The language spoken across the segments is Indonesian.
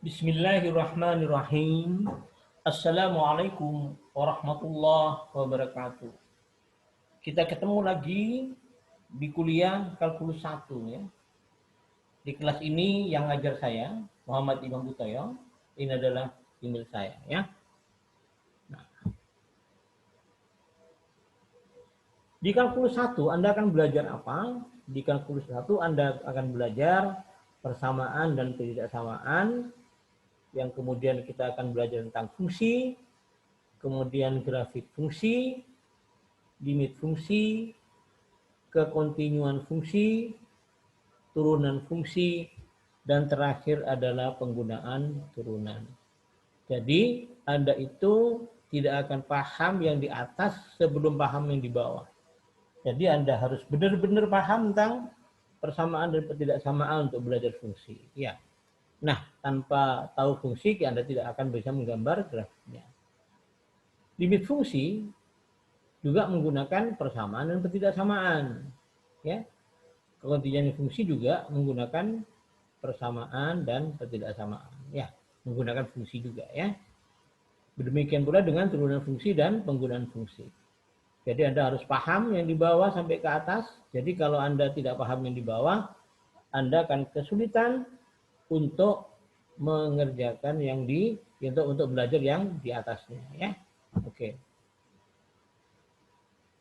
Bismillahirrahmanirrahim. Assalamualaikum warahmatullahi wabarakatuh. Kita ketemu lagi di kuliah Kalkulus 1 ya. Di kelas ini yang ngajar saya Muhammad Imam Butoyo. Ini adalah email saya ya. Nah, di Kalkulus 1 Anda akan belajar apa? Di Kalkulus 1 Anda akan belajar persamaan dan ketidaksamaan, yang kemudian kita akan belajar tentang fungsi, kemudian grafik fungsi, limit fungsi, kekontinuan fungsi, turunan fungsi, dan terakhir adalah penggunaan turunan. Jadi Anda itu tidak akan paham yang di atas sebelum paham yang di bawah. Jadi Anda harus benar-benar paham tentang persamaan dan ketidaksamaan untuk belajar fungsi. Ya. Nah, tanpa tahu fungsi, Anda tidak akan bisa menggambar grafiknya. Limit fungsi juga menggunakan persamaan dan ketidaksamaan. Ya. Kekontinuan fungsi juga menggunakan persamaan dan ketidaksamaan. Ya, menggunakan fungsi juga ya. Demikian pula dengan turunan fungsi dan penggunaan fungsi. Jadi Anda harus paham yang di bawah sampai ke atas. Jadi kalau Anda tidak paham yang di bawah, Anda akan kesulitan untuk mengerjakan yang untuk belajar yang di atasnya ya. Oke.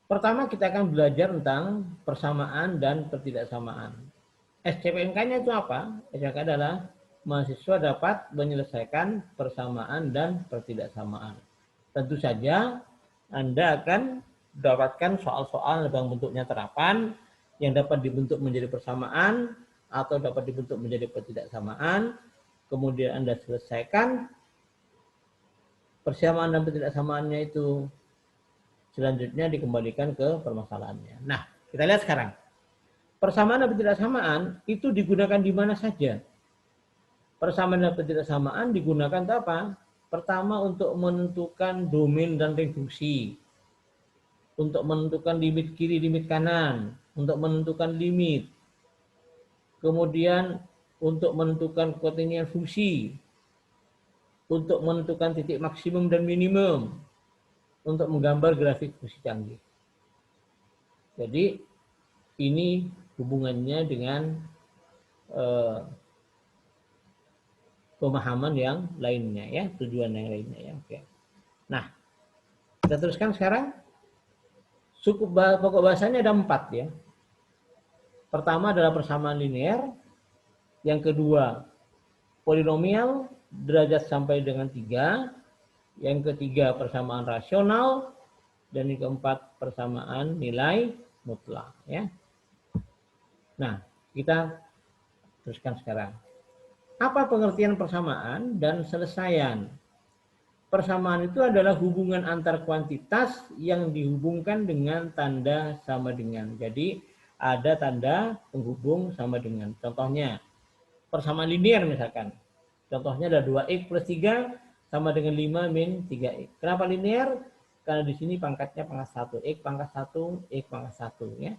Pertama kita akan belajar tentang persamaan dan ketidaksamaan. SCPNK-nya itu apa? SCPNK adalah mahasiswa dapat menyelesaikan persamaan dan ketidaksamaan. Tentu saja Anda akan dapatkan soal-soal yang bentuknya terapan yang dapat dibentuk menjadi persamaan atau dapat dibentuk menjadi ketidaksamaan. Kemudian Anda selesaikan persamaan dan ketidaksamaannya itu. Selanjutnya dikembalikan ke permasalahannya. Nah, kita lihat sekarang. Persamaan dan ketidaksamaan itu digunakan di mana saja. Persamaan dan ketidaksamaan digunakan untuk apa? Pertama untuk menentukan domain dan ring fungsi. Untuk menentukan limit kiri, limit kanan. Untuk menentukan limit. Kemudian untuk menentukan kekontinuan fungsi. Untuk menentukan titik maksimum dan minimum. Untuk menggambar grafik fungsi canggih. Jadi ini hubungannya dengan pemahaman yang lainnya ya, tujuan yang lainnya ya. Oke. Nah, kita teruskan sekarang. Pokok bahasanya ada 4 ya. Pertama adalah persamaan linear, yang kedua polinomial derajat sampai dengan 3, yang ketiga persamaan rasional, dan yang keempat persamaan nilai mutlak ya. Nah, kita teruskan sekarang. Apa pengertian persamaan dan selesaian? Persamaan itu adalah hubungan antar kuantitas yang dihubungkan dengan tanda sama dengan. Jadi ada tanda penghubung sama dengan. Contohnya persamaan linear misalkan. Contohnya ada 2x plus 3 sama dengan 5 min 3x. Kenapa linear? Karena di sini pangkatnya pangkat 1. X pangkat 1, X pangkat 1 ya.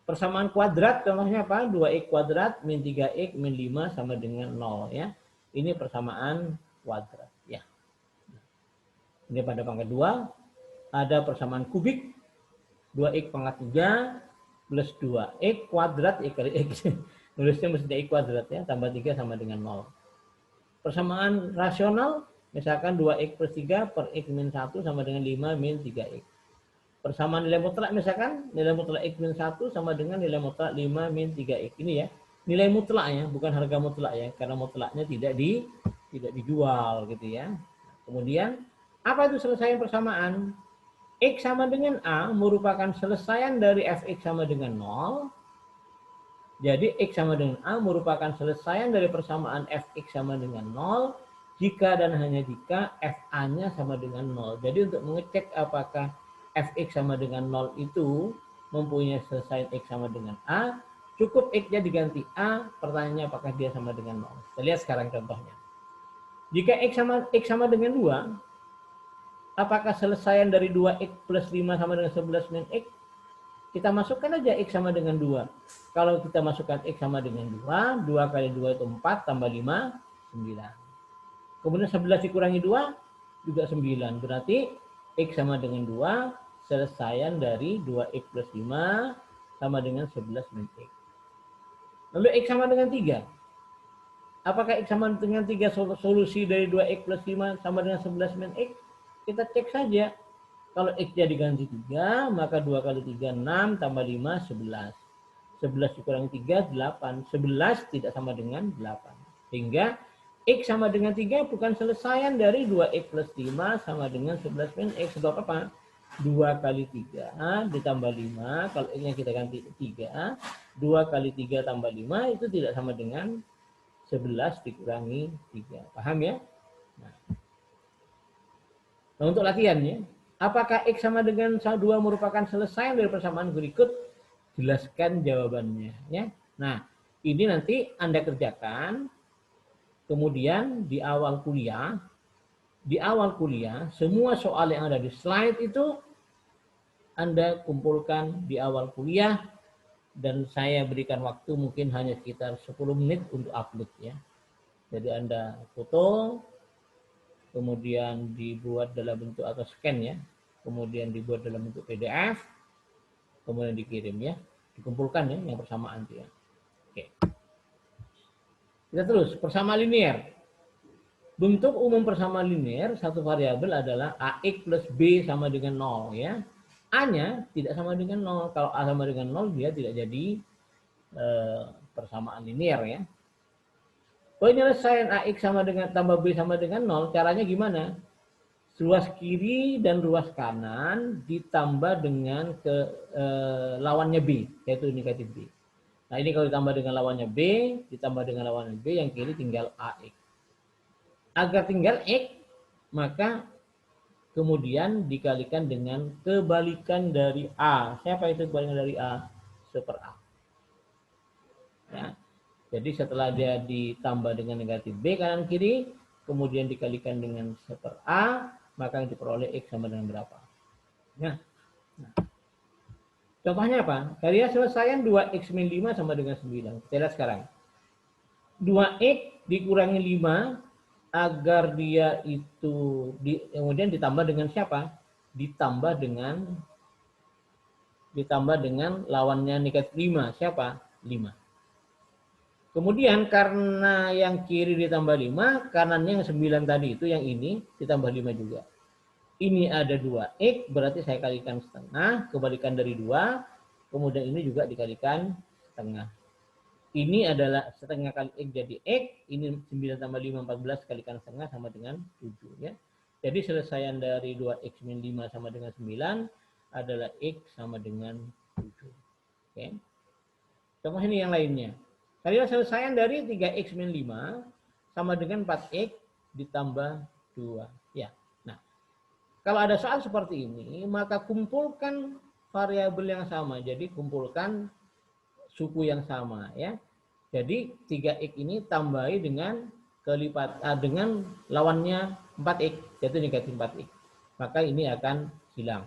Persamaan kuadrat contohnya apa? 2x kuadrat min 3x min 5 sama dengan 0 ya. Ini persamaan kuadrat ya. Ini pada pangkat 2. Ada persamaan kubik 2x pangkat 3 plus 2x kuadrat x kali x. Nulisnya mesti x kuadrat ya, tambah 3 sama dengan 0. Persamaan rasional misalkan 2x plus 3 per x min 1 sama dengan 5 min 3x. Persamaan nilai mutlak misalkan nilai mutlak x min 1 sama dengan nilai mutlak 5 min 3x. Ini ya, nilai mutlaknya bukan harga mutlak ya, karena mutlaknya tidak dijual gitu ya. Kemudian apa itu selesaian persamaan? X sama dengan A merupakan selesaian dari fx sama dengan 0. Jadi X sama dengan A merupakan selesaian dari persamaan fx sama dengan 0 jika dan hanya jika fa-nya sama dengan 0. Jadi untuk mengecek apakah fx sama dengan 0 itu mempunyai selesaian X sama dengan A, cukup X-nya diganti A, pertanyaannya apakah dia sama dengan 0. Kita lihat sekarang contohnya. Jika X sama dengan 2, apakah selesaian dari 2x plus 5 sama dengan 11 min x? Kita masukkan aja x sama dengan 2. Kalau kita masukkan x sama dengan 2, 2 kali 2 itu 4, tambah 5, 9. Kemudian 11 dikurangi 2 juga 9. Berarti X sama dengan 2, selesaian dari 2X plus 5 sama dengan 11 min X. Lalu X sama dengan 3. Apakah X sama dengan 3 solusi dari 2X plus 5 sama dengan 11 min X? Kita cek saja. Kalau X-nya diganti 3, maka 2 kali 3, 6, tambah 5, 11. 11 dikurangi 3, 8. 11 tidak sama dengan 8. Sehingga X sama dengan 3 bukan selesaian dari 2X plus 5 sama dengan 11 min X. Sebab apa? 2 kali 3 ditambah 5. Kalau X-nya kita ganti 3. 2 kali 3 tambah 5 itu tidak sama dengan 11 dikurangi 3. Paham ya? Nah, untuk latihannya, apakah X sama dengan 2 merupakan selesai dari persamaan berikut? Jelaskan jawabannya. Ya. Nah, ini nanti Anda kerjakan. Kemudian di awal kuliah, semua soal yang ada di slide itu Anda kumpulkan di awal kuliah, dan saya berikan waktu mungkin hanya sekitar 10 menit untuk upload ya. Jadi Anda foto, kemudian dibuat dalam bentuk atau scan ya, kemudian dibuat dalam bentuk PDF, kemudian dikirim ya, dikumpulkan ya yang persamaan itu ya. Oke. Kita terus, persamaan linear. Bentuk umum persamaan linear satu variabel adalah AX plus B sama dengan 0 ya. A-nya tidak sama dengan 0. Kalau A sama dengan 0 dia tidak jadi persamaan linear ya. Penyelesaian AX sama dengan tambah B sama dengan 0, caranya gimana? Ruas kiri dan ruas kanan ditambah dengan lawannya B, yaitu negatif B. Nah ini kalau ditambah dengan lawannya B, ditambah dengan lawannya B, yang kiri tinggal AX. Agar tinggal X, maka kemudian dikalikan dengan kebalikan dari A. Siapa itu kebalikan dari A? Seper A. Ya. Jadi setelah dia ditambah dengan negatif B kanan kiri, kemudian dikalikan dengan seper A, maka yang diperoleh X sama dengan berapa? Nah. Contohnya apa? Karya selesaian 2X min 5 sama dengan 9. Kita lihat sekarang. 2X dikurangi 5 agar dia itu kemudian ditambah dengan siapa? Ditambah dengan lawannya negatif 5. Siapa? 5. Kemudian karena yang kiri ditambah 5, kanannya yang 9 tadi itu yang ini ditambah 5 juga. Ini ada 2X, berarti saya kalikan setengah, kebalikan dari 2, kemudian ini juga dikalikan setengah. Ini adalah setengah kali X jadi X, ini 9 tambah 5, 14, kalikan setengah sama dengan 7. Ya. Jadi selesaian dari 2X min 5 sama dengan 9 adalah X sama dengan 7. Oke. Contoh ini yang lainnya. Kalian selesaian dari 3X min 5 sama dengan 4X ditambah 2. Ya. Nah, kalau ada soal seperti ini, maka kumpulkan variabel yang sama. Jadi kumpulkan suku yang sama ya. Jadi 3X ini tambahi dengan dengan lawannya 4X, yaitu negatif 4X. Maka ini akan hilang.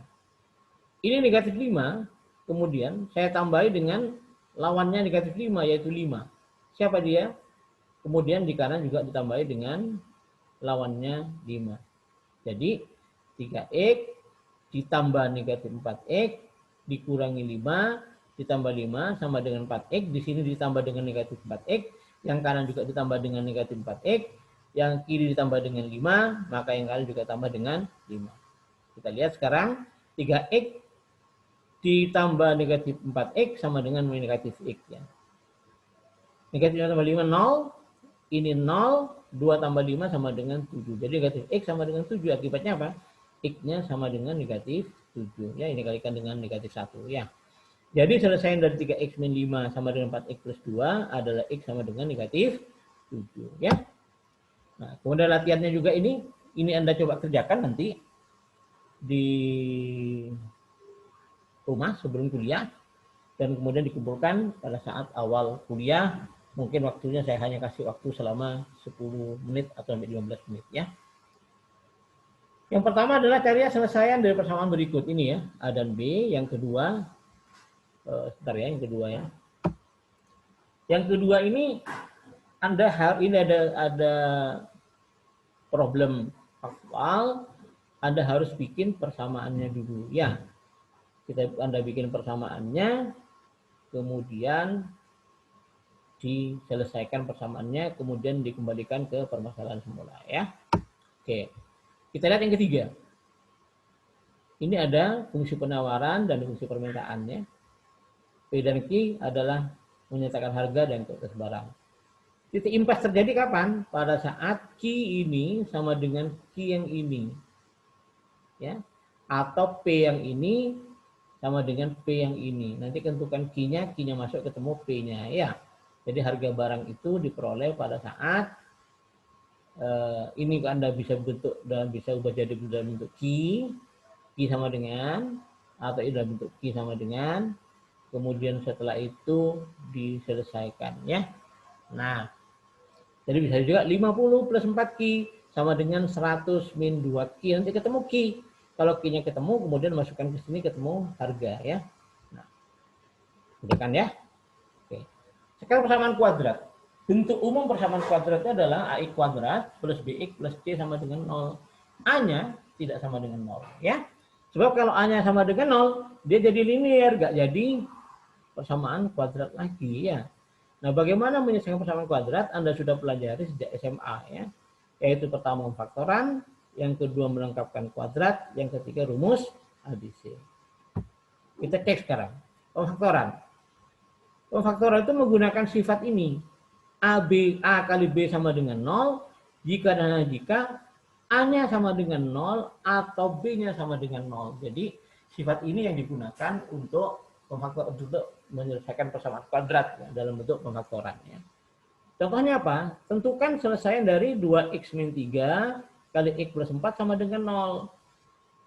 Ini negatif 5, kemudian saya tambahi dengan lawannya negatif 5, yaitu 5. Siapa dia? Kemudian di kanan juga ditambahi dengan lawannya 5. Jadi 3X ditambah negatif 4X dikurangi 5 ditambah 5 sama dengan 4X. Di sini ditambah dengan negatif 4X. Yang kanan juga ditambah dengan negatif 4X. Yang kiri ditambah dengan 5. Maka yang kanan juga tambah dengan 5. Kita lihat sekarang 3X ditambah negatif 4X sama dengan negatif X. Ya. Negatif tambah 5, 0. Ini 0. 2 tambah 5 sama dengan 7. Jadi negatif X sama dengan 7. Akibatnya apa? X-nya sama dengan negatif 7. Ya, ini kalikan dengan negatif 1. Ya. Jadi selesaian dari 3X min 5 sama dengan 4X plus 2 adalah X sama dengan negatif 7. Ya. Nah, kemudian latihannya juga ini Anda coba kerjakan nanti di rumah sebelum kuliah. Dan kemudian dikumpulkan pada saat awal kuliah. Mungkin waktunya saya hanya kasih waktu selama 10 menit atau 15 menit. Ya. Yang pertama adalah cari selesaian dari persamaan berikut ini ya. A dan B. Yang kedua, sebentar ya, yang kedua ya. Yang kedua ini Anda ini ada problem faktual, Anda harus bikin persamaannya dulu. Ya, Anda bikin persamaannya, kemudian diselesaikan persamaannya, kemudian dikembalikan ke permasalahan semula. Ya, oke. Kita lihat yang ketiga. Ini ada fungsi penawaran dan fungsi permintaannya. P dan Q adalah menyatakan harga dan kualitas barang. Titik impas terjadi kapan? Pada saat Q ini sama dengan Q yang ini. Ya. Atau P yang ini sama dengan P yang ini. Nanti tentukan Q-nya masuk ketemu P-nya. Ya. Jadi harga barang itu diperoleh pada saat ini Anda bisa bentuk dan bisa ubah jadi dalam bentuk Q sama dengan, atau ini dalam bentuk Q sama dengan, kemudian setelah itu diselesaikan ya. Nah, jadi bisa juga 50 plus 4 Q sama dengan 100 min 2 Q. Nanti ketemu Q. Kalau Q-nya ketemu, kemudian masukkan ke sini ketemu harga ya. Nah, udah kan ya? Oke. Sekarang persamaan kuadrat. Bentuk umum persamaan kuadratnya adalah AX kuadrat plus BX plus C sama dengan 0. A-nya tidak sama dengan 0 ya. Sebab kalau A-nya sama dengan 0, dia jadi linear, nggak jadi persamaan kuadrat lagi ya. Nah, bagaimana menyelesaikan persamaan kuadrat? Anda sudah pelajari sejak SMA ya. Yaitu pertama pemfaktoran, yang kedua melengkapkan kuadrat, yang ketiga rumus ABC. Kita cek sekarang. Pemfaktoran. Pemfaktoran itu menggunakan sifat ini. A kali B sama dengan 0 jika dan hanya jika A-nya sama dengan 0 atau B-nya sama dengan 0. Jadi sifat ini yang digunakan untuk menyelesaikan persamaan kuadrat ya, dalam bentuk pemfaktoran. Ya. Contohnya apa? Tentukan selesaian dari 2x min 3 kali x plus 4 sama dengan 0.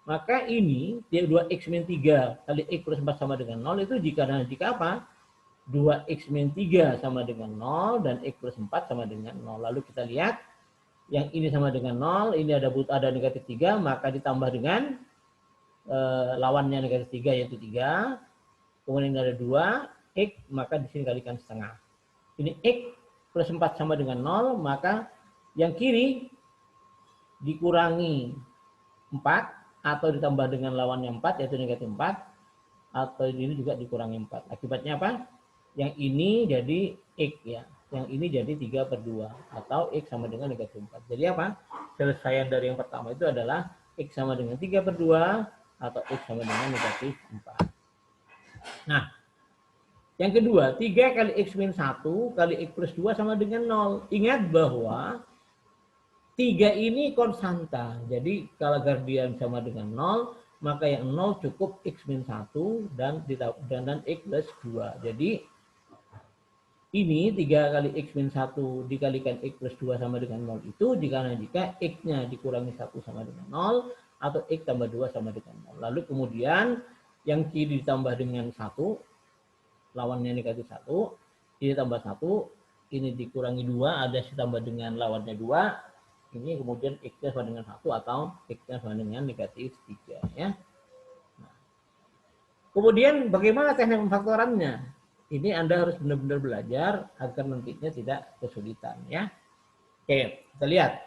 Maka ini 2x min 3 kali x plus 4 sama dengan 0 itu jika dan jika apa? 2x min 3 sama dengan 0 dan x plus 4 sama dengan 0. Lalu kita lihat yang ini sama dengan 0, ini ada negatif 3, maka ditambah dengan lawannya negatif 3 yaitu 3. Kemudian ini ada 2, X, maka di sini kalikan setengah. Ini X plus 4 sama dengan 0, maka yang kiri dikurangi 4 atau ditambah dengan lawannya 4 yaitu negatif 4, atau ini juga dikurangi 4. Akibatnya apa? Yang ini jadi X ya. Yang ini jadi 3/2 atau X sama dengan negatif 4. Jadi apa? Selesaian dari yang pertama itu adalah X sama dengan 3/2 atau X sama dengan negatif 4. Nah, yang kedua, 3 kali X min 1 kali X plus 2 sama dengan 0. Ingat bahwa 3 ini konstanta. Jadi kalau guardian sama dengan 0, maka yang 0 cukup X min 1 dan X plus 2. Jadi ini 3 kali X min 1 dikalikan X plus 2 sama dengan 0 itu jika X-nya dikurangi 1 sama dengan 0 atau X tambah 2 sama dengan 0. Lalu kemudian yang kiri ditambah dengan 1, lawannya negatif 1, ini tambah 1, ini dikurangi 2, ada ditambah dengan lawannya 2, ini kemudian X-nya sama dengan 1 atau X-nya sama dengan negatif 3. Ya. Nah. Kemudian bagaimana teknik pemfaktorannya? Ini Anda harus benar-benar belajar agar nantinya tidak kesulitan ya. Oke, kita lihat.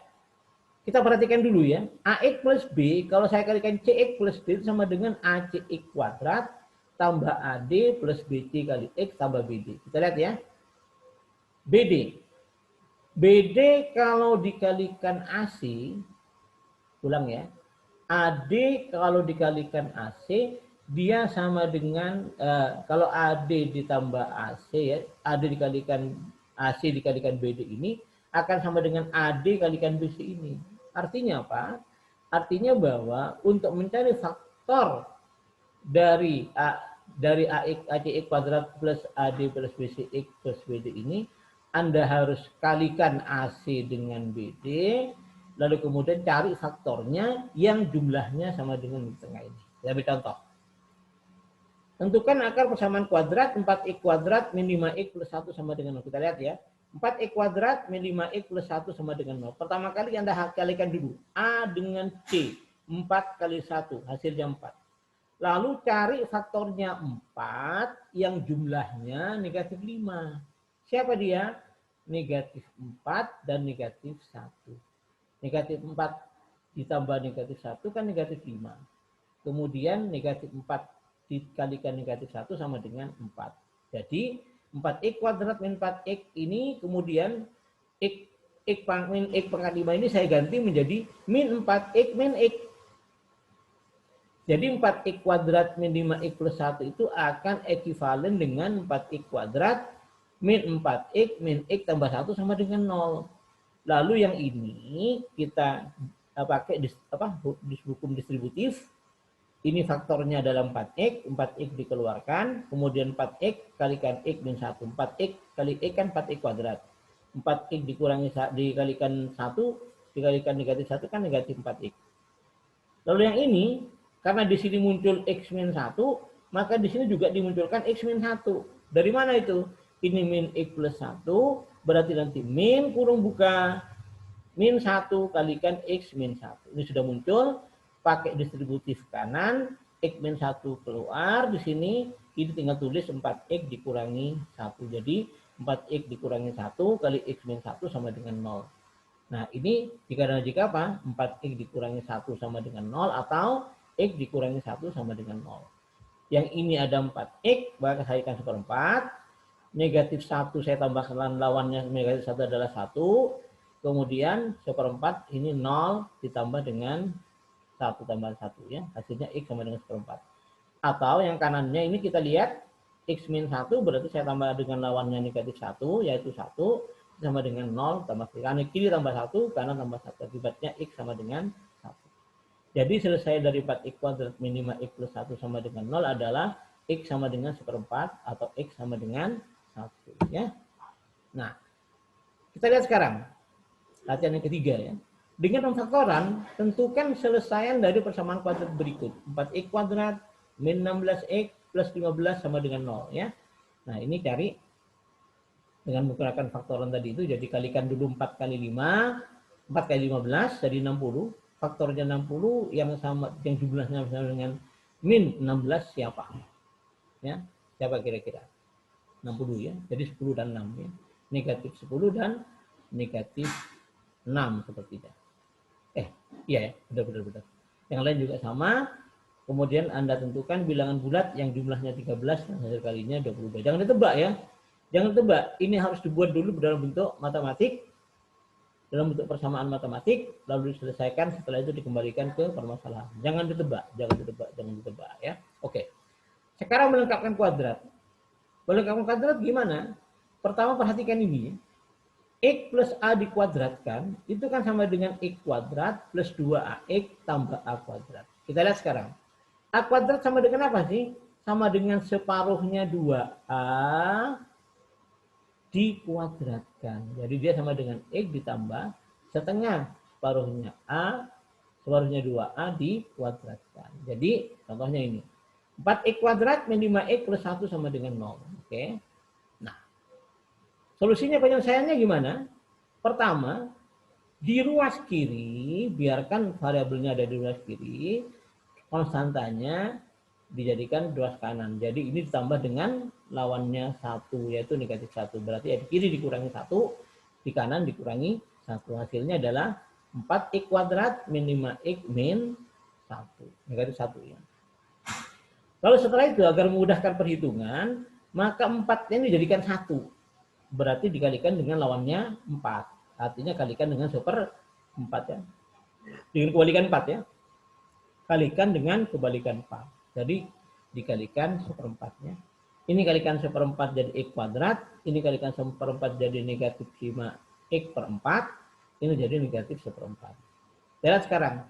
Kita perhatikan dulu ya. AX plus B, kalau saya kalikan CX plus D sama dengan ACX kuadrat tambah AD plus BC kali X tambah BD. Kita lihat ya. BD. BD kalau dikalikan AC, ulang ya. AD kalau dikalikan AC, dia sama dengan kalau AD ditambah AC ya, AD dikalikan AC dikalikan BD ini akan sama dengan AD kalikan BC ini. Artinya apa? Artinya bahwa untuk mencari faktor dari ACX kuadrat plus AD plus BCX plus BD ini, Anda harus kalikan AC dengan BD, lalu kemudian cari faktornya yang jumlahnya sama dengan di tengah ini. Saya ambil contoh. Tentukan akar persamaan kuadrat 4x kuadrat min 5x plus 1 sama dengan 0. Kita lihat ya. 4x kuadrat min 5x plus 1 sama dengan 0. Pertama kali Anda kalikan dulu. A dengan C. 4 kali 1. Hasilnya 4. Lalu cari faktornya 4 yang jumlahnya negatif 5. Siapa dia? Negatif 4 dan negatif 1. Negatif 4 ditambah negatif 1 kan negatif 5. Kemudian negatif 4 dikalikan negatif 1 sama dengan 4. Jadi 4x kuadrat min 4x ini kemudian x pangkat 5 ini saya ganti menjadi min 4x min x. Jadi 4x kuadrat min 5x plus 1 itu akan ekivalen dengan 4x kuadrat min 4x min x tambah 1 sama dengan 0. Lalu yang ini kita pakai hukum distributif. Ini faktornya adalah 4x, 4x dikeluarkan, kemudian 4x kalikan x min 1. 4x kali x kan 4x kuadrat. 4x dikalikan 1, dikalikan negatif 1 kan negatif 4x. Lalu yang ini, karena di sini muncul x min 1, maka di sini juga dimunculkan x min 1. Dari mana itu? Ini min x plus 1, berarti nanti min kurung buka, min 1 kalikan x min 1. Ini sudah muncul. Pakai distributif kanan, x min 1 keluar di sini, ini tinggal tulis 4x dikurangi 1. Jadi 4x dikurangi 1 kali x min 1 sama dengan 0. Nah, ini jika apa? 4x dikurangi 1 sama dengan 0 atau x dikurangi 1 sama dengan 0. Yang ini ada 4x, maka saya kalikan seperempat. Negatif 1 saya tambahkan lawannya negatif 1 adalah 1. Kemudian seperempat ini 0 ditambah dengan 1 tambah 1 ya, hasilnya x sama dengan seperempat. Atau yang kanannya ini kita lihat x min 1 berarti saya tambah dengan lawannya negatif 1 yaitu 1 sama dengan 0 tambah kiri tambah 1, kanan tambah 1. Akibatnya x sama dengan 1. Jadi selesai dari 4x kuadrat min 5x plus 1 sama dengan 0 adalah x sama dengan seperempat atau x sama dengan 1 ya. Nah, kita lihat sekarang latihan yang ketiga ya. Dengan pemfaktoran, tentukan selesaian dari persamaan kuadrat berikut. 4x kuadrat min 16x plus 15 sama dengan 0 ya. Nah, ini cari dengan menggunakan faktoran tadi itu, jadi kalikan dulu 4 kali 5, 4 kali 15 jadi 60. Faktornya 60 yang jumlahnya sama dengan min 16 siapa? Ya, siapa kira-kira? 60 ya. Jadi 10 dan 6 ya. Negatif 10 dan negatif 6 sepertinya. Iya ya, benar. Yang lain juga sama. Kemudian Anda tentukan bilangan bulat yang jumlahnya 13 dan hasil kalinya 22. Jangan ditebak ya. Jangan tebak. Ini harus dibuat dulu dalam bentuk matematik, dalam bentuk persamaan matematik, lalu diselesaikan, setelah itu dikembalikan ke permasalahan. Jangan ditebak ya. Oke. Sekarang melengkapkan kuadrat. Melengkapkan kuadrat gimana? Pertama perhatikan ini. X plus A dikuadratkan, itu kan sama dengan X kuadrat plus 2AX tambah A kuadrat. Kita lihat sekarang. A kuadrat sama dengan apa sih? Sama dengan separuhnya 2A dikuadratkan. Jadi dia sama dengan X ditambah setengah separuhnya A, separuhnya 2A dikuadratkan. Jadi contohnya ini. 4X kuadrat min 5X plus 1 sama dengan 0. Oke. Solusinya penyelesaiannya gimana? Pertama, di ruas kiri, biarkan variabelnya ada di ruas kiri, konstantanya dijadikan ruas kanan. Jadi ini ditambah dengan lawannya 1, yaitu negatif 1. Berarti ya di kiri dikurangi 1, di kanan dikurangi 1. Hasilnya adalah 4x kuadrat min 5x min 1. Negatif 1 ya. Lalu setelah itu, agar memudahkan perhitungan, maka 4 ini dijadikan 1. Berarti dikalikan dengan lawannya 4. Artinya kalikan dengan 1/4 ya. Dengan kebalikan 4 ya. Kalikan dengan kebalikan 4. Jadi dikalikan 1/4-nya. Ini kalikan 1/4 jadi X kuadrat. Ini kalikan 1/4 jadi negatif 5X per 4. Ini jadi negatif 1/4. Lihat sekarang.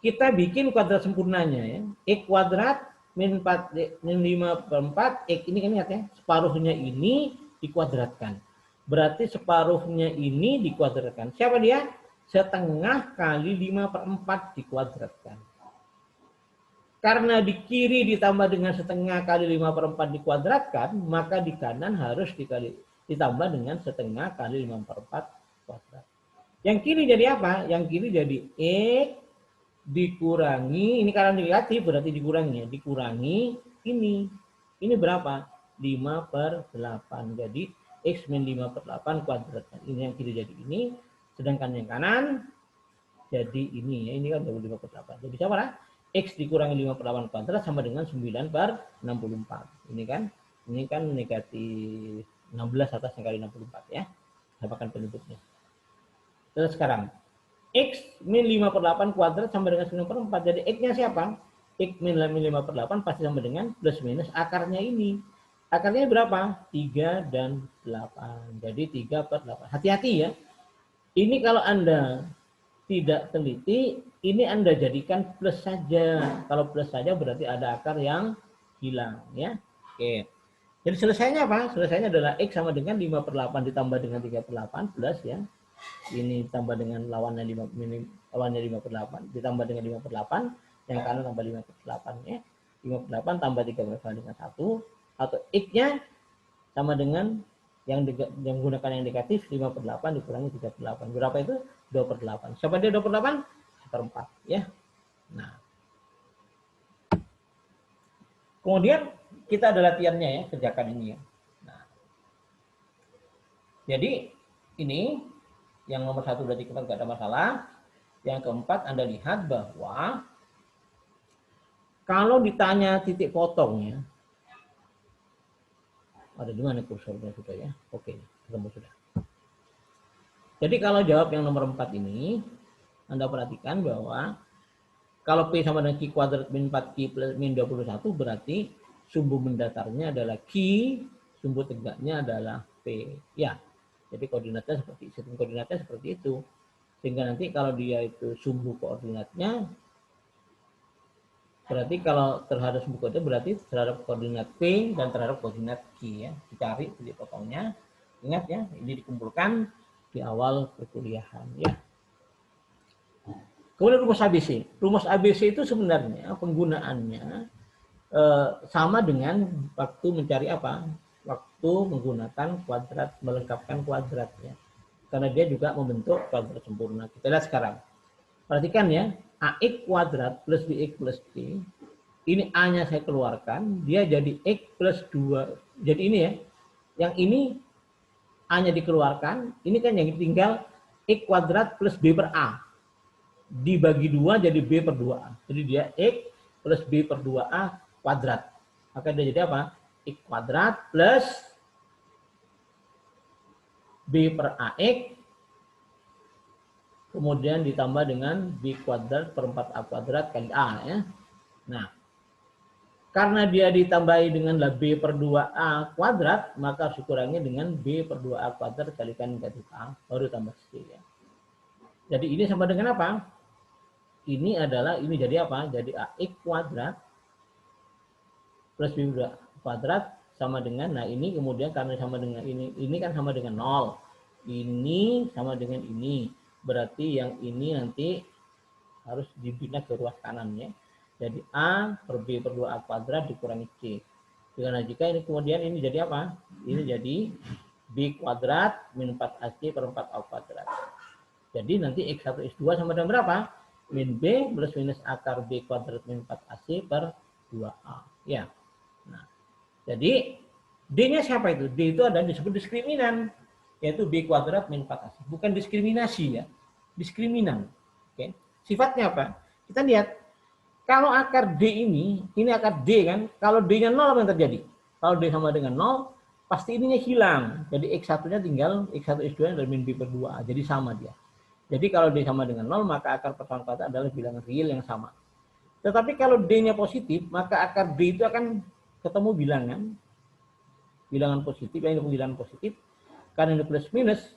Kita bikin kuadrat sempurnanya ya. X kuadrat min 5/4. X ini kan lihat ya. Separuhnya ini dikuadratkan. Berarti separuhnya ini dikuadratkan. Siapa dia? Setengah kali 5/4 dikuadratkan. Karena di kiri ditambah dengan setengah kali 5/4 dikuadratkan, maka di kanan harus ditambah dengan setengah kali 5/4 kuadrat. Yang kiri jadi apa? Yang kiri jadi X dikurangi, ini karena negatif berarti dikurangi ya. Dikurangi ini. Ini berapa? 5/8. Jadi X min 5/8 kuadrat. Ini yang kiri jadi ini. Sedangkan yang kanan Jadi ini ya, ini kan 25/8. Jadi siapa lah? X dikurangi 5/8 kuadrat sama dengan 9/64. Ini kan negatif 16 atas yang kali 64 ya. Tambahkan penyebutnya. Terus sekarang X min 5/8 kuadrat sama dengan 9/4. Jadi X-nya siapa? X min 5/8 pasti sama dengan plus minus akarnya ini. Akarnya berapa? 3 dan 8. Jadi 3/8. Hati-hati ya. Ini kalau Anda tidak teliti, ini Anda jadikan plus saja. Kalau plus saja berarti ada akar yang hilang ya. Oke. Jadi selesainya apa? Selesainya adalah X sama dengan 5/8 ditambah dengan 3/8 plus ya. Ini ditambah dengan lawannya 5/8 ditambah dengan 5/8, yang kanan tambah 5/8 ya. 5/8 tambah 3/8 dengan 1, atau X-nya sama dengan yang menggunakan yang negatif 5/8 dikurangi 3/8. Berapa itu? 2/8. Siapa dia 2/8? 1/4 ya. Nah, kemudian kita ada latihannya ya, kerjakan ini ya. Nah, jadi ini yang nomor 1 berarti kita nggak ada masalah. Yang keempat, Anda lihat bahwa kalau ditanya titik potongnya, ada di mana kursornya sudah ya? Oke, ketemu sudah. Jadi kalau jawab yang nomor 4 ini, Anda perhatikan bahwa kalau P sama dengan Q kuadrat min 4Q plus min 21, berarti sumbu mendatarnya adalah Q, sumbu tegaknya adalah P. Ya, jadi koordinatnya seperti sistem koordinatnya seperti itu. Sehingga nanti kalau dia itu sumbu koordinatnya, berarti kalau terhadap sumbu koordinat berarti terhadap koordinat P dan terhadap koordinat Q ya. Dicari titik potongnya. Ingat ya, ini dikumpulkan di awal perkuliahan ya. Kemudian rumus ABC. Rumus ABC itu sebenarnya penggunaannya sama dengan waktu mencari apa? Waktu menggunakan kuadrat, melengkapkan kuadrat ya. Karena dia juga membentuk kuadrat sempurna. Kita lihat sekarang. Perhatikan ya, AX kuadrat plus BX plus C. Ini A-nya saya keluarkan, dia jadi X plus 2. Jadi ini ya, yang ini A-nya dikeluarkan, ini kan yang tinggal X kuadrat plus B per A. Dibagi 2 jadi B per 2A. Jadi dia X plus B per 2A kuadrat. Maka dia jadi apa? X kuadrat plus B per AX kemudian ditambah dengan B kuadrat per 4A kuadrat kali A ya. Nah, karena dia ditambahi dengan B per 2A kuadrat, maka harus dikurangi dengan B per 2A kuadrat kalikan negatif A, baru tambah C ya. Jadi ini sama dengan apa? Ini adalah, ini jadi apa? Jadi AX kuadrat plus B kuadrat sama dengan, nah ini kemudian karena sama dengan ini kan sama dengan 0. Ini sama dengan ini. Berarti yang ini nanti harus dipindah ke ruas kanannya. Jadi A per B per 2A kuadrat dikurangi C. Dengan jika ini kemudian ini jadi apa? Ini jadi B kuadrat min 4AC per 4A kuadrat. Jadi nanti X1 X2 sama dengan berapa? Min B plus minus akar B kuadrat min 4AC per 2A. Ya. Nah, jadi D-nya siapa itu? D itu ada disebut diskriminan, yaitu B kuadrat min 4AC. Bukan diskriminasi ya. Diskriminan. Oke. Sifatnya apa? Kita lihat. Kalau akar D ini akar D kan, kalau D-nya 0 apa yang terjadi? Kalau D sama dengan 0, pasti ininya hilang. Jadi X1-nya tinggal, X1 X2-nya dari min B per 2A. Jadi sama dia. Jadi kalau D sama dengan 0, maka akar persamaan kuadrat adalah bilangan real yang sama. Tetapi kalau D-nya positif, maka akar D itu akan ketemu bilangan positif, yang ini bilangan positif. Karena ini plus minus,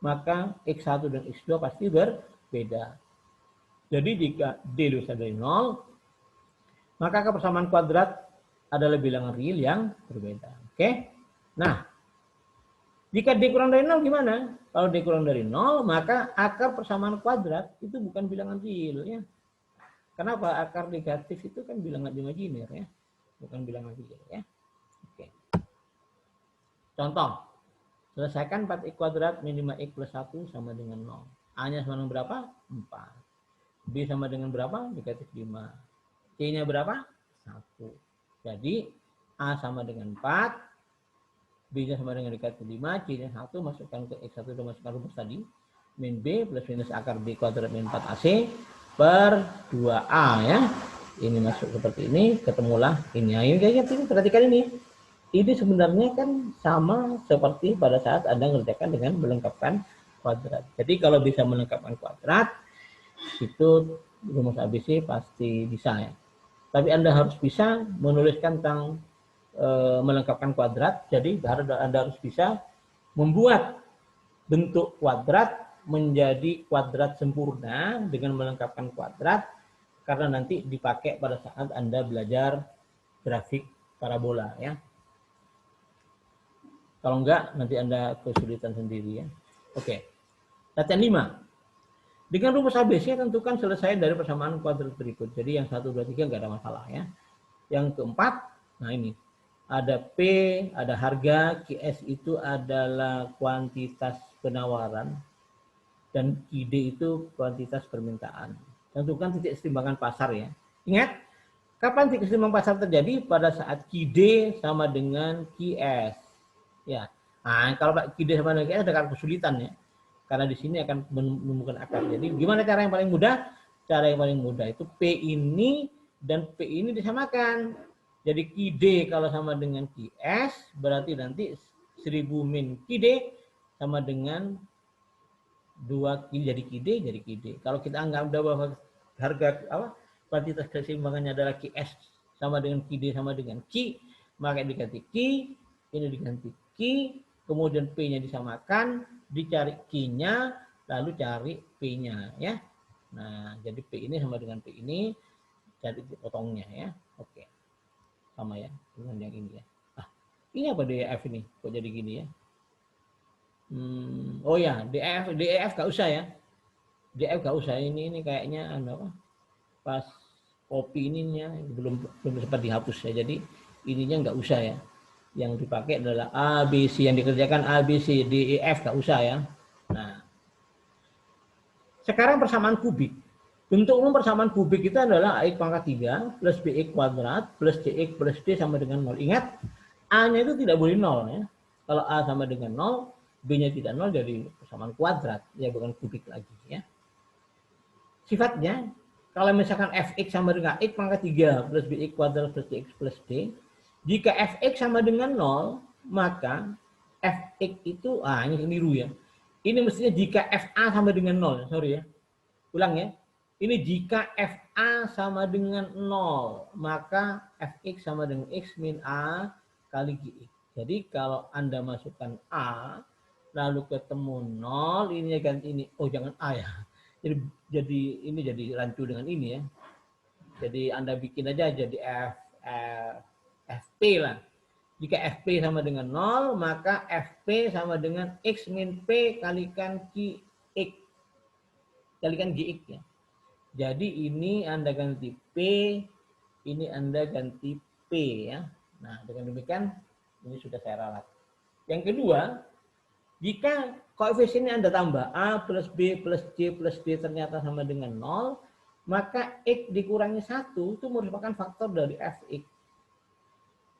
maka X1 dan X2 pasti berbeda. Jadi jika D lebih besar dari 0, maka persamaan kuadrat adalah bilangan real yang berbeda. Oke? Nah, jika D kurang dari 0 gimana? Kalau D kurang dari 0, maka akar persamaan kuadrat itu bukan bilangan real ya. Kenapa? Akar negatif itu kan bilangan imajiner ya, bukan bilangan real ya. Oke. Contoh, selesaikan 4x kuadrat min 5x plus 1 sama dengan 0. A-nya sama dengan berapa? 4. B sama dengan berapa? Negatif 5. C-nya berapa? 1. Jadi A sama dengan 4. B-nya sama dengan negatif 5. C-nya 1. Masukkan ke X1 dan masukkan rumus tadi. min B plus minus akar B kuadrat min 4AC per 2A ya. Ini masuk seperti ini, ketemulah ini. Nah, ini kayaknya perhatikan ini. Ini sebenarnya kan sama seperti pada saat Anda mengerjakan dengan melengkapkan kuadrat. Jadi kalau bisa melengkapkan kuadrat, itu rumus ABC pasti bisa ya. Tapi Anda harus bisa menuliskan tentang melengkapkan kuadrat. Jadi Anda harus bisa membuat bentuk kuadrat menjadi kuadrat sempurna dengan melengkapkan kuadrat, karena nanti dipakai pada saat Anda belajar grafik parabola ya. Kalau enggak nanti Anda kesulitan sendiri ya. Oke. Latihan 5. Dengan rumus ABC tentukan selesai dari persamaan kuadrat berikut. Jadi yang 1 2 3 enggak ada masalah ya. Yang keempat, nah ini. Ada P, ada harga, QS itu adalah kuantitas penawaran dan QD itu kuantitas permintaan. Tentukan titik keseimbangan pasar ya. Ingat, kapan titik keseimbangan pasar terjadi? Pada saat QD sama dengan QS. Ya. Nah, kalau QD sama dengan QS ada kesulitan ya. Karena di sini akan menemukan akar. Jadi gimana cara yang paling mudah? Cara yang paling mudah itu P ini dan P ini disamakan. Jadi QD kalau sama dengan QS berarti nanti 1000 min QD sama dengan 2 QD jadi QD. Kalau kita anggap bahwa harga kuantitas keseimbangannya adalah QS sama dengan QD sama dengan Q, maka diganti Q, ini diganti Q, kemudian P-nya disamakan, dicari Q-nya, lalu cari P-nya ya. Nah, jadi P ini sama dengan P ini, cari potongnya ya. Oke. Sama ya dengan yang ini ya. Ah, ini apa DEF ini? Kok jadi gini ya? Oh ya, DEF gak usah ya. DEF gak usah, ini kayaknya apa? Pas kopi ininya belum sempat dihapus ya. Jadi ininya nggak usah ya. Yang dipakai adalah ABC, yang dikerjakan ABC, DEF gak usah ya. Nah, sekarang persamaan kubik. Bentuk umum persamaan kubik itu adalah AX pangkat 3 plus BX kuadrat plus CX plus D sama dengan 0. Ingat, A-nya itu tidak boleh 0 ya. Kalau A sama dengan 0, B-nya tidak 0 jadi persamaan kuadrat, ya bukan kubik lagi ya. Sifatnya, kalau misalkan Fx sama dengan X pangkat 3 plus BX kuadrat plus CX plus D, jika Fx sama dengan 0, maka Fx itu, ini keliru ya. Ini mestinya jika Fa sama dengan 0, sorry ya. Ulang ya. Ini jika Fa sama dengan 0, maka Fx sama dengan X min A kali Gx. Jadi kalau Anda masukkan A, lalu ketemu 0, ini ganti ini. Oh jangan A ya. Jadi ini jadi rancu dengan ini ya. Jadi Anda bikin aja jadi Fp lah. Jika Fp sama dengan 0, maka Fp sama dengan X min P kalikan Qx. Kalikan Gx ya. Jadi ini Anda ganti P, ini Anda ganti P ya. Nah, dengan demikian ini sudah saya ralat. Yang kedua, jika koefisiennya Anda tambah A plus B plus C plus D ternyata sama dengan 0, maka X dikurangi 1 itu merupakan faktor dari Fx.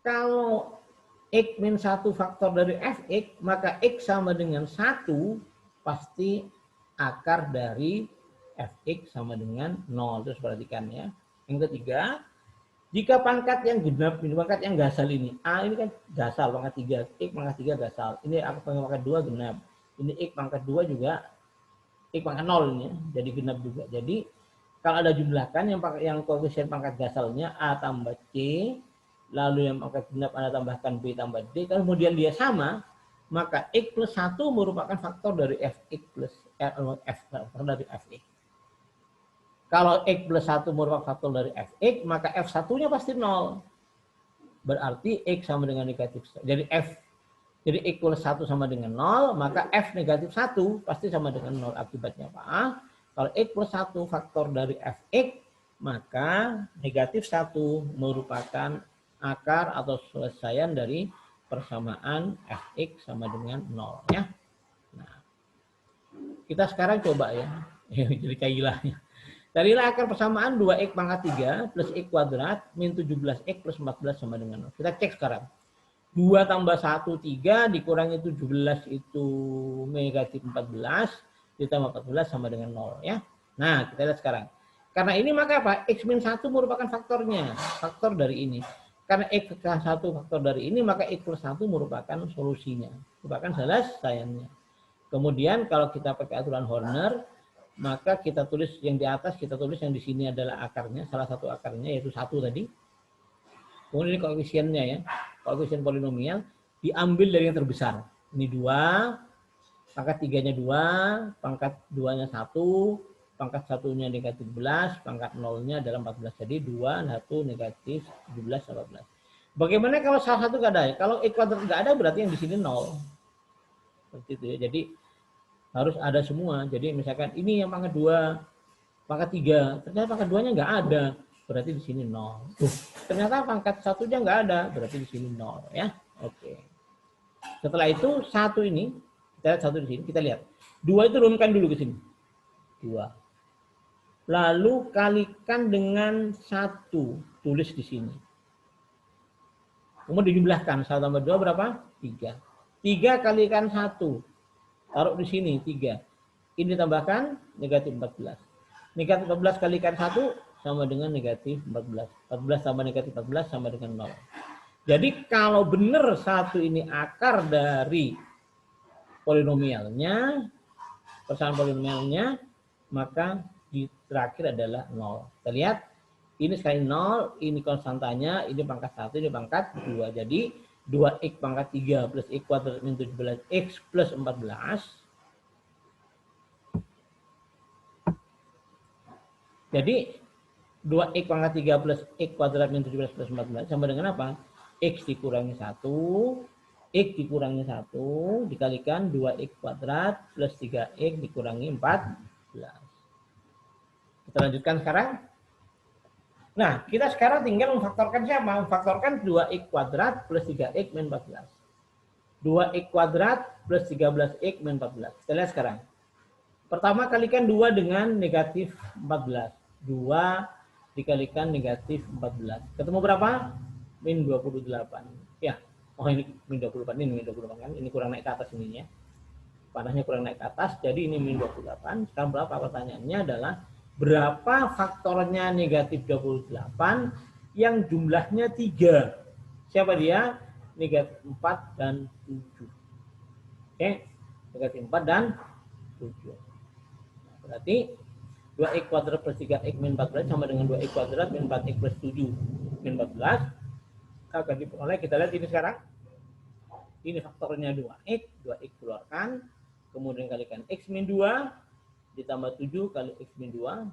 Kalau X min 1 faktor dari Fx, maka X sama dengan 1 pasti akar dari Fx sama dengan 0. Terus perhatikan ya. Yang ketiga, jika pangkat yang genap, ini pangkat yang gasal ini. A ini kan gasal pangkat 3, X pangkat 3 gasal. Ini pangkat 2 genap. Ini X pangkat 2 juga X pangkat 0 ini ya. Jadi genap juga. Jadi kalau ada jumlahkan yang koefisien pangkat gasalnya A tambah C, lalu yang pangkat genap Anda tambahkan B tambah D, kemudian dia sama, maka X plus 1 merupakan faktor dari Fx plus faktor dari Fx. Kalau X plus 1 merupakan faktor dari Fx, maka F1-nya pasti 0. Berarti X sama dengan negatif. Jadi X plus 1 sama dengan 0, maka F negatif 1 pasti sama dengan 0. Akibatnya apa? Kalau X plus 1 faktor dari Fx, maka negatif 1 merupakan akar atau selesaian dari persamaan Fx sama dengan 0. Ya. Nah, kita sekarang coba ya. Jadi kailahnya. Carilah akar persamaan 2x pangkat 3 plus x kuadrat min 17x plus 14 sama dengan 0. Kita cek sekarang. 2 tambah 1, 3 dikurangi 17 itu negatif 14. ditambah 14 sama dengan 0 ya. Nah, kita lihat sekarang. Karena ini maka apa? X-1 merupakan faktornya, faktor dari ini. Karena X+1 faktor dari ini, maka X+1 merupakan solusinya, merupakan selesaiannya. Kemudian kalau kita pakai aturan Horner, maka kita tulis yang di atas, kita tulis yang di sini adalah akarnya, salah satu akarnya yaitu 1 tadi. Kemudian ini koefisiennya ya, koefisien polinomial diambil dari yang terbesar. Ini 2, pangkat 3-nya 2, pangkat 2-nya 1, pangkat 1-nya negatif 11, pangkat 0-nya adalah 14. Jadi 2, 1, negatif 17, 18. Bagaimana kalau salah satu nggak ada? Kalau X kuadrat nggak ada, berarti yang di sini 0. Seperti itu ya. Jadi harus ada semua. Jadi misalkan ini yang pangkat 2, pangkat 3, ternyata pangkat 2-nya nggak ada, berarti di sini 0. Ternyata pangkat 1-nya nggak ada, berarti di sini 0 ya. Oke. Setelah itu 1 ini, kita lihat 1 di sini, kita lihat. 2 itu turunkan dulu ke sini. 2. Lalu kalikan dengan 1, tulis di sini. Kemudian dijumlahkan, 1 tambah 2 berapa? 3. 3 kalikan 1, taruh di sini 3. Ini tambahkan negatif 14. Negatif 14 kalikan 1 sama dengan negatif 14. 14 tambah negatif 14 sama dengan 0. Jadi kalau benar 1 ini akar dari polinomialnya, persamaan polinomialnya, maka di terakhir adalah 0. Kita lihat, ini sekali 0, ini konstantanya, ini pangkat 1, ini pangkat 2. Jadi 2x pangkat 3 plus x kuadrat min 17x plus 14. Jadi 2x pangkat 3 plus x kuadrat min 17 plus 14 sama dengan apa? X dikurangi 1, X dikurangi 1 dikalikan 2x kuadrat plus 3x dikurangi 14. Kita lanjutkan sekarang. Nah, kita sekarang tinggal memfaktorkan siapa? Memfaktorkan 2x kuadrat plus 3x min 14. 2x kuadrat plus 13x min 14. Kita lihat sekarang. Pertama kalikan 2 dengan negatif 14. 2 dikalikan negatif 14. Ketemu berapa? Min 28. Ya. Oh ini min 28, ini min 28 kan. Ini kurang naik ke atas ininya. Panahnya kurang naik ke atas, jadi ini min 28. Sekarang berapa? Pertanyaannya adalah berapa faktornya negatif 28 yang jumlahnya 3? Siapa dia? Negatif 4 dan 7. Oke, negatif 4 dan 7. Nah, berarti 2x kuadrat plus 3x min 14 sama dengan 2x kuadrat min 4x plus 7 min 14. Akan diperoleh, kita lihat ini sekarang. Ini faktornya 2x, 2x keluarkan, kemudian kalikan x min 2, ditambah 7 kali x min 2,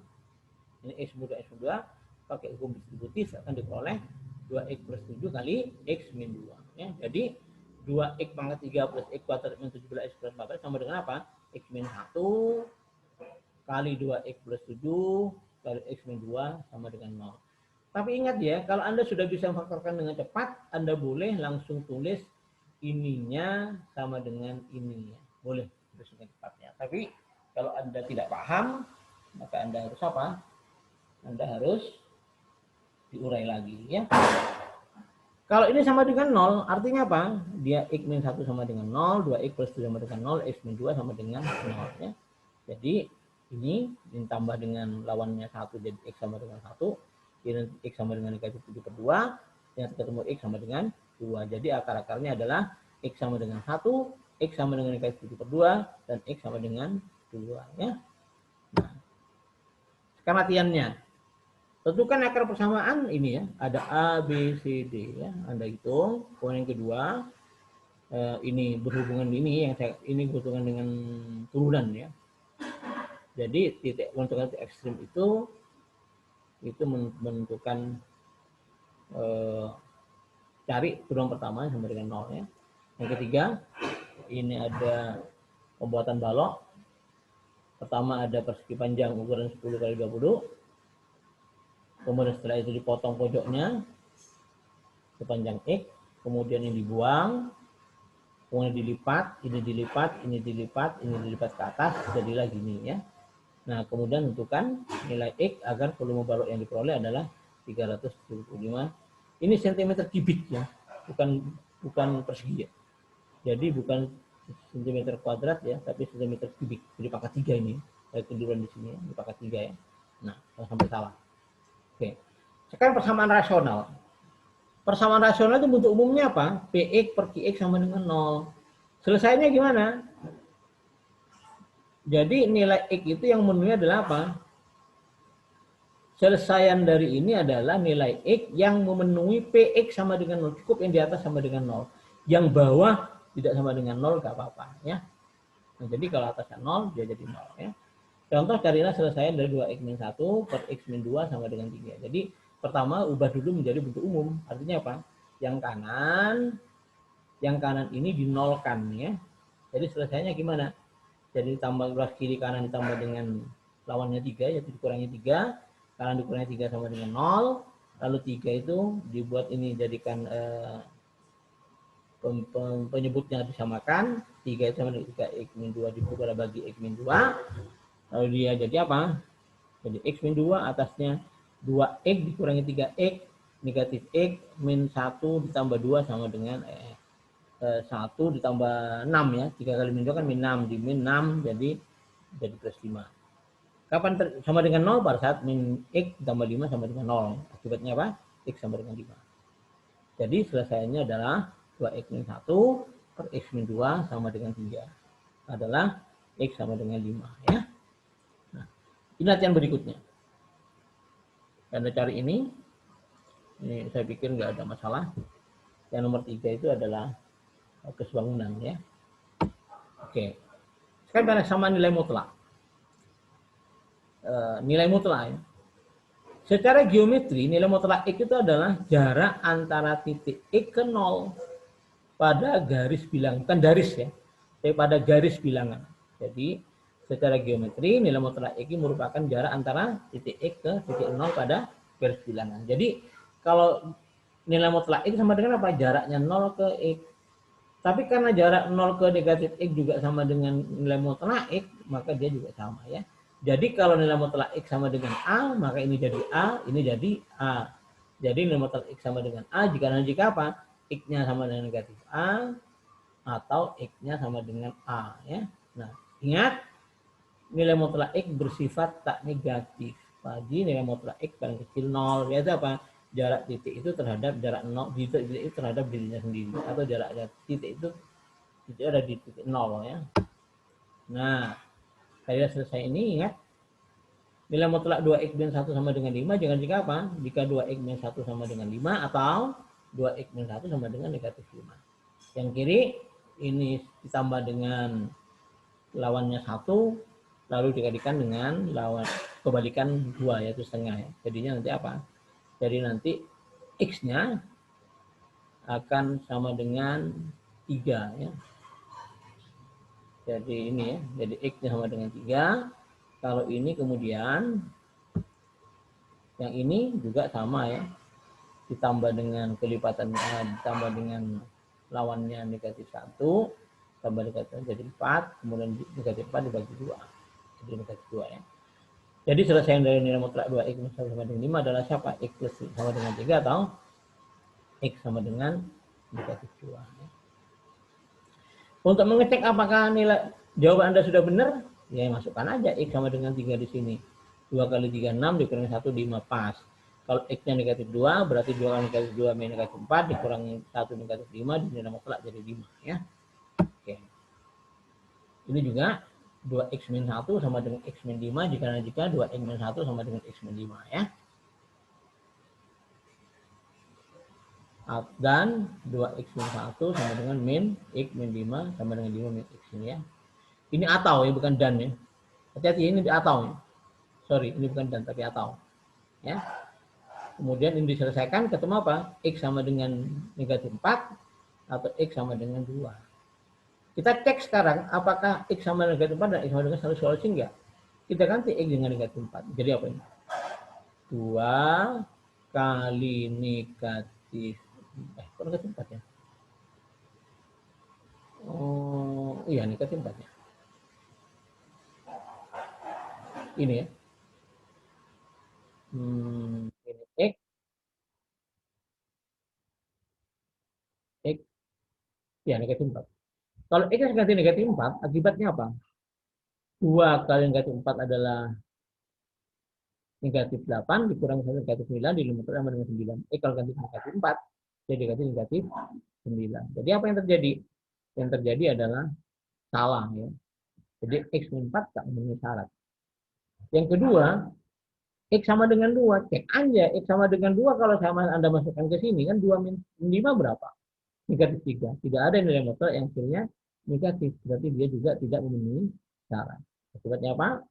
ini x min 2, x min 2, pakai hukum distributif akan diperoleh 2x plus 7 kali x min 2. Ya, jadi 2x pangkat 3 plus x kuadrat min 17x plus 14 sama dengan apa? X min 1 kali 2x plus 7 kali x min 2 sama dengan 0. Tapi ingat ya, kalau Anda sudah bisa memfaktorkan dengan cepat, Anda boleh langsung tulis ininya sama dengan ininya. Boleh tulis dengan cepatnya. Tapi kalau Anda tidak paham, maka Anda harus apa? Anda harus diurai lagi ya. Kalau ini sama dengan 0, artinya apa? Dia x min 1 sama dengan 0, 2x plus 7 sama dengan 0, x min 2 sama dengan 0 ya. Jadi ini ditambah dengan lawannya 1 jadi x sama dengan 1. Ini x sama dengan negatif 7 per 2, yang ketemu x sama dengan 2. Jadi akar-akarnya adalah x sama dengan 1, x sama dengan negatif 7 per 2, dan x sama dengan 2. Ya. Nah, sekarang latihannya. Tentukan akar persamaan ini ya. Ada A, B, C, D. Ya. Anda hitung. Kemudian yang kedua, ini berhubungan ini, yang saya, ini berhubungan dengan turunan ya. Jadi titik menentukan titik ekstrim itu menentukan cari turunan pertama sama dengan 0 ya. Yang ketiga, ini ada pembuatan balok. Pertama ada persegi panjang ukuran 10 kali 20. Kemudian setelah itu dipotong pojoknya sepanjang X. Kemudian ini dibuang. Kemudian dilipat, ini dilipat, ini dilipat, ini dilipat ke atas. Jadilah gini ya. Nah, kemudian tentukan nilai X agar volume balok yang diperoleh adalah 375. Ini cm kubik ya, bukan persegi ya. Jadi bukan cm kuadrat ya, tapi cm kubik. Jadi pangkat 3 ini. Saya tunjukkan di sini ya, di pangkat 3 ya. Nah, jangan sampai salah. Oke. Sekarang persamaan rasional. Persamaan rasional itu bentuk umumnya apa? Px per Qx sama dengan 0. Selesainya gimana? Jadi nilai X itu yang memenuhi adalah apa? Selesaian dari ini adalah nilai X yang memenuhi Px sama dengan 0. Cukup yang di atas sama dengan 0. Yang bawah tidak sama dengan 0, gak apa-apa. Ya. Nah, jadi kalau atasnya 0, dia jadi 0. Ya. Contoh carilah selesaian dari 2x min 1 per x min 2 sama dengan 3. Jadi pertama ubah dulu menjadi bentuk umum. Artinya apa? Yang kanan ini dinolkan ya. Jadi selesainya gimana? Jadi tambah belas kiri kanan ditambah dengan lawannya 3, yaitu dikurangi 3. Kanan dikurangi 3 sama dengan 0. Lalu 3 itu dibuat ini jadikan penyebutnya disamakan. 3 itu sama dengan 3x min 2 dipukul bagi x min 2. Lalu dia jadi apa? Jadi x min 2 atasnya 2x dikurangi 3x negatif x min 1 ditambah 2 sama dengan 1 ditambah 6 ya. 3 kali min 2 kan min 6. Di min 6 jadi plus 5. Kapan sama dengan 0? Pada saat min x ditambah 5 sama dengan 0. Akibatnya apa? X sama dengan 5. Jadi selesainya adalah 2x min 1 per x min 2 sama dengan 3. Adalah x sama dengan 5 ya. Nah, ini latihan berikutnya. Anda cari ini saya pikir nggak ada masalah. Yang nomor 3 itu adalah kesebangunan ya. Oke. Sekarang sama nilai mutlak. Nilai mutlak ya. Secara geometri nilai mutlak X itu adalah jarak antara titik X ke 0 pada garis bilangan, bukan garis ya, tapi pada garis bilangan. Jadi secara geometri nilai mutlak X merupakan jarak antara titik X ke titik 0 pada garis bilangan. Jadi kalau nilai mutlak X sama dengan apa? Jaraknya 0 ke X. Tapi karena jarak 0 ke negatif X juga sama dengan nilai mutlak X, maka dia juga sama ya. Jadi kalau nilai mutlak X sama dengan A, maka ini jadi A, ini jadi A. Jadi nilai mutlak X sama dengan A jika apa? X-nya sama dengan negatif A atau X-nya sama dengan A ya. Nah, ingat nilai mutlak X bersifat tak negatif. Jadi nilai mutlak X paling kecil 0. Yaitu apa? Jarak titik itu terhadap jarak 0, titik itu terhadap dirinya sendiri. Atau jarak titik itu ada di titik 0 ya. Nah, saya selesai ini ingat nilai mutlak 2x min 1 sama dengan 5 jangan jika apa? Jika 2x min 1 sama dengan 5 atau 2x min 1 sama dengan negatif 5. Yang kiri ini ditambah dengan lawannya 1 lalu dikalikan dengan lawan kebalikan 2 yaitu setengah ya. Jadinya nanti apa? Jadi nanti x-nya akan sama dengan 3 ya. Jadi ini ya, jadi x-nya sama dengan 3. Kalau ini kemudian yang ini juga sama ya, ditambah dengan kelipatan ditambah dengan lawannya negatif 1 tambah negatif jadi 4, kemudian negatif 4 dibagi 2 jadi negatif 2 ya. Jadi selesai dari nilai mutlak 2x sama dengan 5 adalah siapa? X plus sama dengan 3 atau x sama dengan negatif 2 ya. Untuk mengecek apakah nilai jawaban Anda sudah benar, ya masukkan aja x sama dengan 3 di sini. 2 kali 3 6 dikurangi 1 5 pas. Kalau x-nya negatif 2 berarti 2 kali negatif 2 min negatif 4 dikurangi 1 negatif 5 nilai mutlak jadi 5 ya. Oke. Ini juga 2x min 1 sama dengan x min 5 jika 2x min 1 sama dengan x min 5 ya. Dan 2x min 1 sama dengan min x min 5 sama dengan 5 min x ini ya. Ini atau ya bukan dan ya. Hati-hati ini di atau ya. Sorry, ini bukan dan tapi atau. Ya. Kemudian ini diselesaikan ketemu apa? X sama dengan negatif 4 atau X sama dengan 2. Kita cek sekarang apakah X sama negatif 4 dan X sama dengan solusi enggak. Kita ganti X dengan negatif 4. Jadi apa ini? 2 kali negatif kok negatif 4 ya? Oh, iya negatif 4 ya. Ini ya. Ini X ya negatif 4. Kalau X ganti negatif 4, akibatnya apa? 2 kali negatif 4 adalah negatif 8, dikurang 1 negatif 9, dilimutkan sama dengan 9. Kalau ganti negatif 4, jadi ganti negatif 9. Jadi apa yang terjadi? Yang terjadi adalah salah ya. Jadi X min 4 tak memenuhi syarat. Yang kedua, X sama dengan 2. Cek aja X sama dengan 2 kalau sama Anda masukkan ke sini kan 2 min 5 berapa? Negatif 3. Tidak ada nilai motor yang hasilnya negatif. Berarti dia juga tidak memenuhi syarat. Akibatnya apa?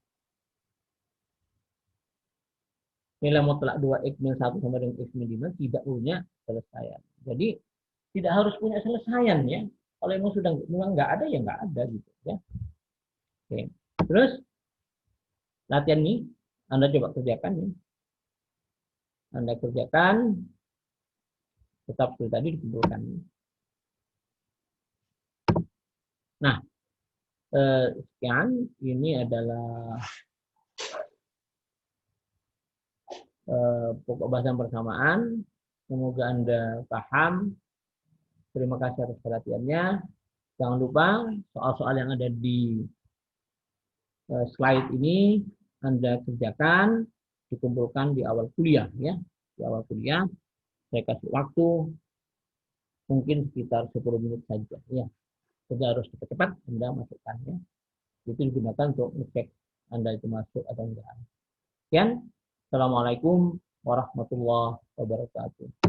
Nilai mutlak 2x min 1 sama dengan x min 5 tidak punya selesaian. Jadi tidak harus punya selesaian ya. Kalau memang nggak ada ya nggak ada gitu ya. Oke. Terus latihan ini Anda coba kerjakan ya. Anda kerjakan tetap seperti tadi dikumpulkan. Nah, sekian ini adalah pokok bahasan persamaan. Semoga Anda paham. Terima kasih atas perhatiannya. Jangan lupa soal-soal yang ada di slide ini Anda kerjakan, dikumpulkan di awal kuliah ya. Di awal kuliah saya kasih waktu mungkin sekitar 10 menit saja ya. Jadi harus cepat-cepat Anda masukkan ya. Itu digunakan untuk ngecek Anda itu masuk atau enggak. Sekian. Assalamualaikum warahmatullahi wabarakatuh.